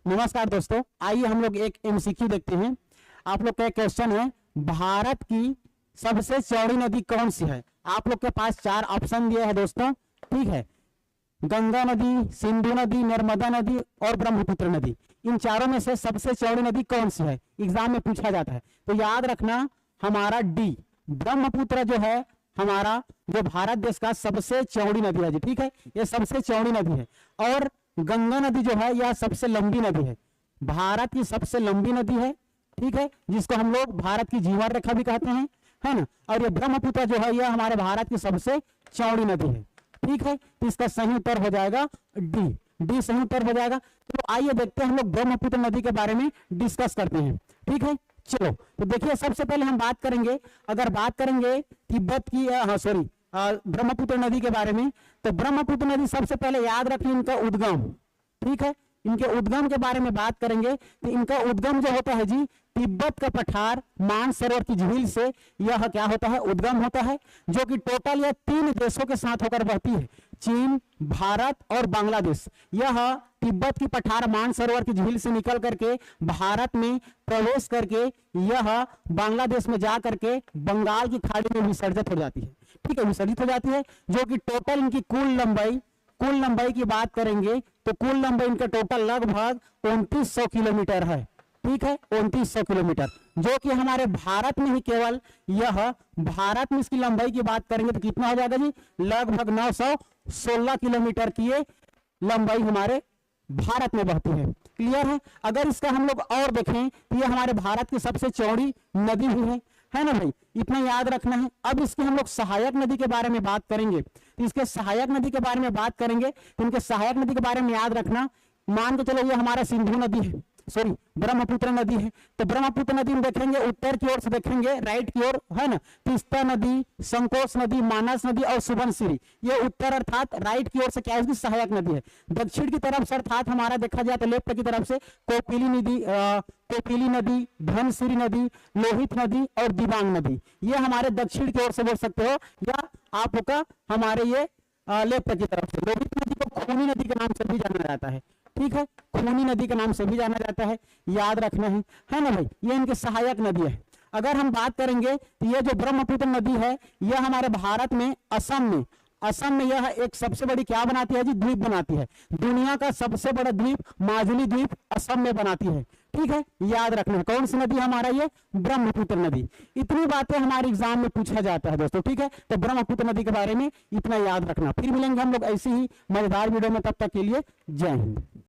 नमस्कार दोस्तों, आइए हम लोग एक एमसीक्यू देखते हैं। आप लोग का क्वेश्चन है, भारत की सबसे चौड़ी नदी कौन सी है। आप लोग के पास 4 ऑप्शन दिए हैं दोस्तों, ठीक है। गंगा नदी, सिंधु नदी, नर्मदा नदी और ब्रह्मपुत्र नदी। इन चारों में से सबसे चौड़ी नदी कौन सी है, एग्जाम में पूछा जाता है। तो याद रखना हमारा डी ब्रह्मपुत्र जो है हमारा जो भारत देश का सबसे चौड़ी नदी है जी, ठीक है। ये सबसे चौड़ी नदी है। और गंगा नदी जो है यह सबसे लंबी नदी है, भारत की सबसे लंबी नदी है, ठीक है, जिसको हम लोग भारत की जीवन रेखा भी कहते हैं, है ना। और ये ब्रह्मपुत्र जो है यह हमारे भारत की सबसे चौड़ी नदी है, ठीक है। तो इसका सही उत्तर हो जाएगा डी, डी सही उत्तर हो जाएगा। तो आइए देखते हैं हम लोग ब्रह्मपुत्र नदी के बारे में डिस्कस करते हैं, ठीक है। चलो तो देखिए, सबसे पहले हम बात करेंगे, अगर बात करेंगे तिब्बत की ब्रह्मपुत्र नदी के बारे में, तो ब्रह्मपुत्र नदी सबसे पहले याद रखिए इनका उद्गम, ठीक है। इनके उद्गम के बारे में बात करेंगे तो इनका उद्गम जो होता है जी, तिब्बत का पठार मानसरोवर की झील से यह क्या होता है, उद्गम होता है, जो कि टोटल यह 3 देशों के साथ होकर बहती है, चीन, भारत और बांग्लादेश। यह तिब्बत की पठार मानसरोवर की झील से निकल करके भारत में प्रवेश करके यह बांग्लादेश में जा करके बंगाल की खाड़ी में विसर्जित हो जाती है, ठीक है, विसर्जित हो जाती है। जो कि टोटल इनकी कुल लंबाई की बात करेंगे तो कुल लंबाई इनका टोटल लगभग 2900 किलोमीटर है, ठीक है, 2900 किलोमीटर। जो कि हमारे भारत में ही केवल यह भारत में इसकी लंबाई की बात करेंगे तो कितना हो जाएगा जी, लगभग 916 किलोमीटर की ये लंबाई हमारे भारत में बहती है। क्लियर है। अगर इसका हम लोग और देखें तो ये हमारे भारत की सबसे चौड़ी नदी भी है ना भाई, इतना याद रखना है। अब इसके हम लोग सहायक नदी के बारे में बात करेंगे, तो इसके सहायक नदी के बारे में बात करेंगे तो इनके सहायक नदी के बारे में याद रखना, मान के चलो ये हमारा सिंधु नदी है, सॉरी ब्रह्मपुत्र नदी है। तो ब्रह्मपुत्र नदी में देखेंगे उत्तर की ओर से देखेंगे, राइट की ओर, है ना, तीस्ता नदी, संकोच नदी, मानस नदी और सुबनसिरी, ये उत्तर अर्थात राइट की ओर से क्या है, इसकी सहायक नदी है। दक्षिण की तरफ से अर्थात हमारा देखा जाए तो लेफ्ट की तरफ से कोपिली नदी, धनसिरी नदी, लोहित नदी और दिबांग नदी, ये हमारे दक्षिण की ओर से बोल सकते हो, या आपका हमारे ये लेफ्ट की तरफ से। लोहित नदी को खूनी नदी के नाम से भी जाना जाता है, ठीक है, खूनी नदी के नाम से भी जाना जाता है, याद रखना है ना भाई। ये इनकी सहायक नदी है। अगर हम बात करेंगे तो ये जो ब्रह्मपुत्र नदी है यह हमारे भारत में असम में यह एक सबसे बड़ी क्या बनाती है जी, द्वीप बनाती है। दुनिया का सबसे बड़ा द्वीप माजुली द्वीप असम में बनाती है, ठीक है, याद रखना है। कौन सी नदी हमारा ये, ब्रह्मपुत्र नदी। इतनी बातें हमारे एग्जाम में पूछा जाता है दोस्तों, ठीक है। तो ब्रह्मपुत्र नदी के बारे में इतना याद रखना। फिर मिलेंगे हम लोग ऐसी ही मजेदार वीडियो में, तब तक के लिए जय हिंद।